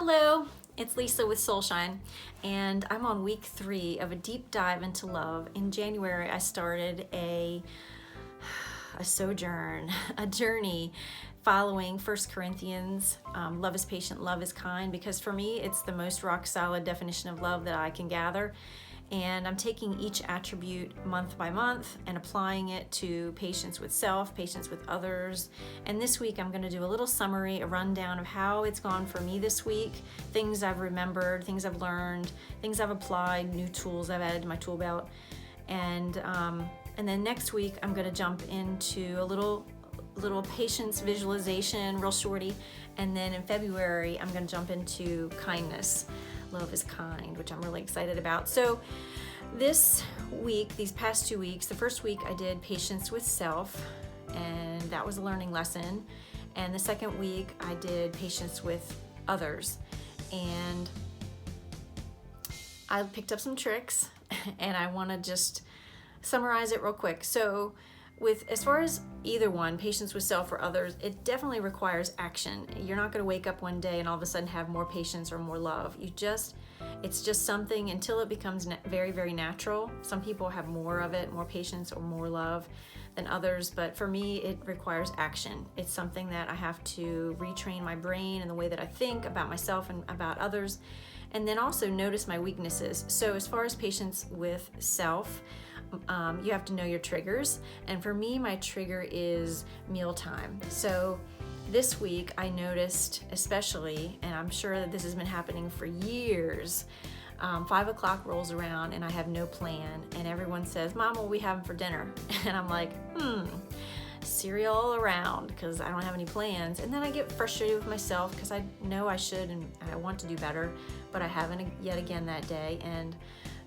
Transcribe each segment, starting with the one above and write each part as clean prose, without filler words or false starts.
Hello, it's Lisa with Soulshine, and I'm on week 3 of a deep dive into love. In January, I started a sojourn, a journey following 1 Corinthians, love is patient, love is kind, because for me, it's the most rock solid definition of love that I can gather. And I'm taking each attribute month by month and applying it to patience with self, patience with others. And this week I'm going to do a little summary, a rundown of how it's gone for me this week, things I've remembered, things I've learned, things I've applied, new tools I've added to my tool belt. And then next week I'm going to jump into a little patience visualization, real shorty. And then in February I'm going to jump into kindness. Love is kind, which I'm really excited about. So this week, these past 2 weeks, the first week I did patience with self, and that was a learning lesson. And the second week I did patience with others. And I picked up some tricks and I want to just summarize it real quick. So as far as either one, patience with self or others, it definitely requires action. You're not going to wake up one day and all of a sudden have more patience or more love. It's just something until it becomes very, very natural. Some people have more of it, more patience or more love than others, but for me, it requires action. It's something that I have to retrain my brain and the way that I think about myself and about others, and then also notice my weaknesses. So as far as patience with self, you have to know your triggers. And for me, my trigger is mealtime. So this week I noticed especially, and I'm sure that this has been happening for years, 5 o'clock rolls around and I have no plan. And everyone says, "Mom, what are we having for dinner?" And I'm like, cereal all around because I don't have any plans. And then I get frustrated with myself because I know I should and I want to do better, but I haven't yet again that day. And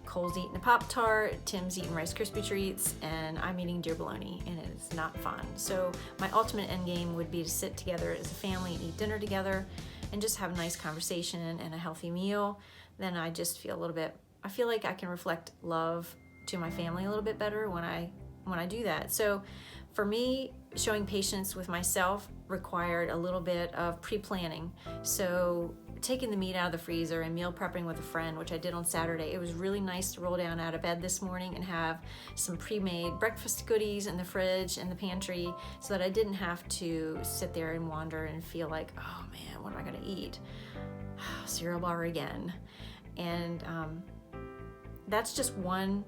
Cole's eating a Pop-Tart, Tim's eating Rice Krispie treats, and I'm eating deer bologna, and it's not fun. So my ultimate end game would be to sit together as a family and eat dinner together and just have a nice conversation and a healthy meal. Then I just feel I feel like I can reflect love to my family a little bit better when I do that. So for me, showing patience with myself required a little bit of pre-planning. So taking the meat out of the freezer and meal prepping with a friend, which I did on Saturday. It was really nice to roll down out of bed this morning and have some pre-made breakfast goodies in the fridge and the pantry so that I didn't have to sit there and wander and feel like, oh man, what am I gonna eat? Cereal bar again. And that's just one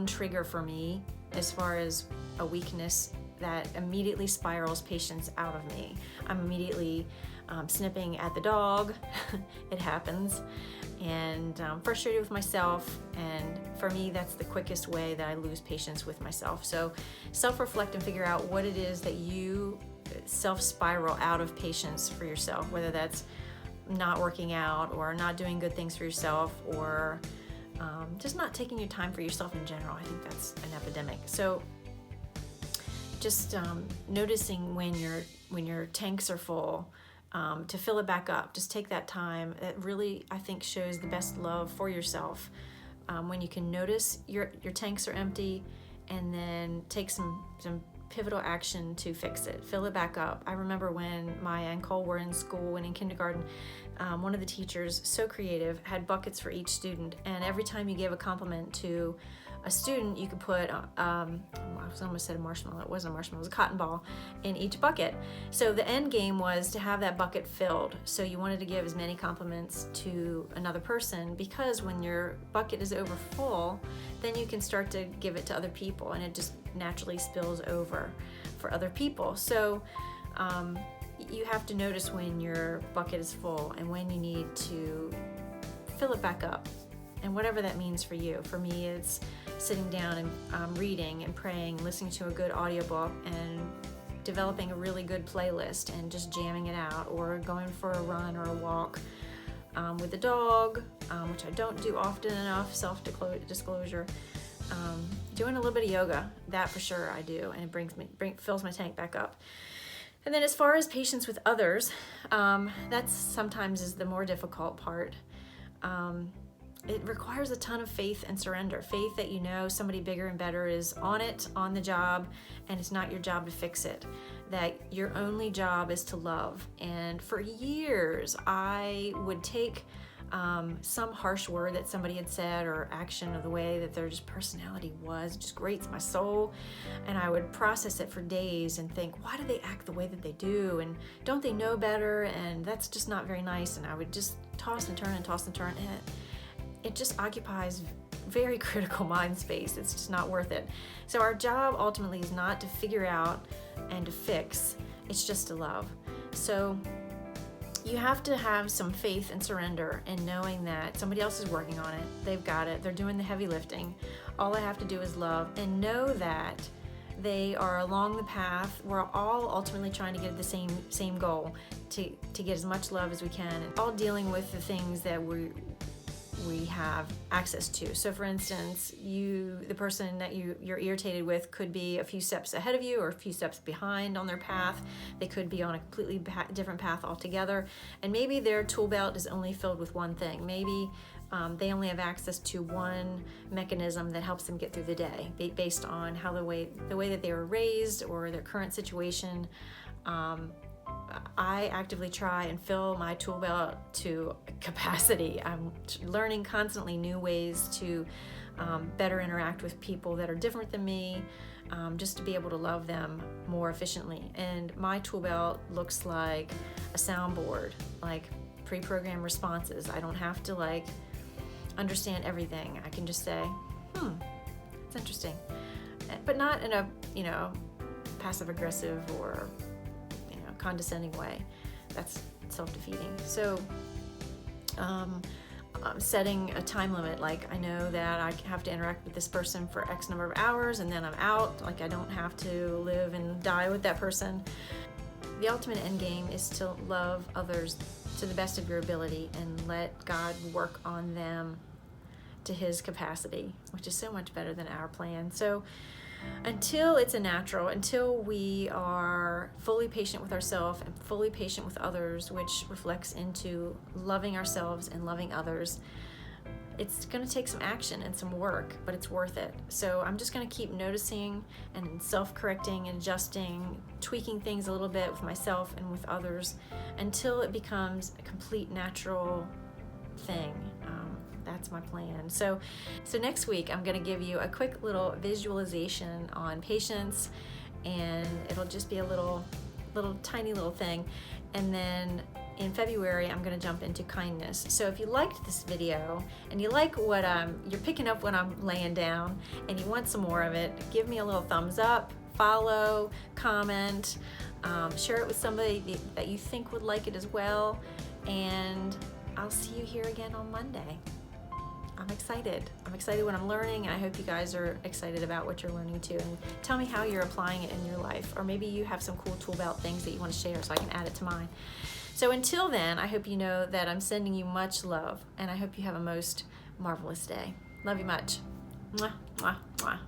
trigger for me as far as a weakness that immediately spirals patience out of me. I'm immediately snipping at the dog. It happens. And frustrated with myself. And for me, that's the quickest way that I lose patience with myself. So self-reflect and figure out what it is that you self-spiral out of patience for yourself, whether that's not working out or not doing good things for yourself or just not taking your time for yourself in general. I think that's an epidemic. So just noticing when your tanks are full, to fill it back up. Just take that time. It really, I think, shows the best love for yourself when you can notice your tanks are empty and then take some pivotal action to fix it. Fill it back up. I remember when Maya and Cole were in school and in kindergarten, one of the teachers, so creative, had buckets for each student, and every time you gave a compliment to a student, you could put, I almost said a marshmallow, it wasn't a marshmallow, it was a cotton ball in each bucket. So the end game was to have that bucket filled. So you wanted to give as many compliments to another person, because when your bucket is over full, then you can start to give it to other people and it just naturally spills over for other people. So you have to notice when your bucket is full and when you need to fill it back up. And whatever that means for you. For me, it's sitting down and reading and praying, listening to a good audiobook and developing a really good playlist and just jamming it out, or going for a run or a walk with the dog, which I don't do often enough, self-disclosure. Doing a little bit of yoga, that for sure I do, and it fills my tank back up. And then as far as patience with others, that sometimes is the more difficult part. it requires a ton of faith and surrender. Faith that you know somebody bigger and better is on it, on the job, and it's not your job to fix it. That your only job is to love. And for years, I would take some harsh word that somebody had said or action of the way that their just personality was, just grates my soul, and I would process it for days and think, why do they act the way that they do, and don't they know better, and that's just not very nice. And I would just toss and turn and toss and turn, and it just occupies very critical mind space. It's just not worth it. So our job ultimately is not to figure out and to fix, it's just to love. So you have to have some faith and surrender and knowing that somebody else is working on it. They've got it. They're doing the heavy lifting. All I have to do is love and know that they are along the path. We're all ultimately trying to get the same goal, to get as much love as we can, and all dealing with the things that we have access to. So for instance, the person that you're irritated with could be a few steps ahead of you or a few steps behind on their path. They could be on a completely different path altogether. And maybe their tool belt is only filled with one thing. Maybe they only have access to one mechanism that helps them get through the day based on how the way that they were raised or their current situation. I actively try and fill my tool belt to capacity. I'm learning constantly new ways to better interact with people that are different than me, just to be able to love them more efficiently. And my tool belt looks like a soundboard, like pre-programmed responses. I don't have to understand everything. I can just say, it's interesting, but not in a passive-aggressive or condescending way. That's self-defeating. So setting a time limit, like I know that I have to interact with this person for X number of hours and then I'm out. Like I don't have to live and die with that person. The ultimate end game is to love others to the best of your ability and let God work on them to his capacity, which is so much better than our plan. So until it's a natural, until we are fully patient with ourselves and fully patient with others, which reflects into loving ourselves and loving others, it's going to take some action and some work, but it's worth it. So I'm just going to keep noticing and self-correcting and adjusting, tweaking things a little bit with myself and with others until it becomes a complete natural thing. That's my plan. So next week I'm going to give you a quick little visualization on patience, and it'll just be a little tiny little thing. And then in February I'm going to jump into kindness. So if you liked this video and you like what you're picking up when I'm laying down and you want some more of it, give me a little thumbs up, follow, comment, share it with somebody that you think would like it as well, and I'll see you here again on Monday. I'm excited. I'm excited what I'm learning, and I hope you guys are excited about what you're learning too. And tell me how you're applying it in your life, or maybe you have some cool tool belt things that you want to share so I can add it to mine. So until then, I hope you know that I'm sending you much love, and I hope you have a most marvelous day. Love you much. Mwah, mwah, mwah.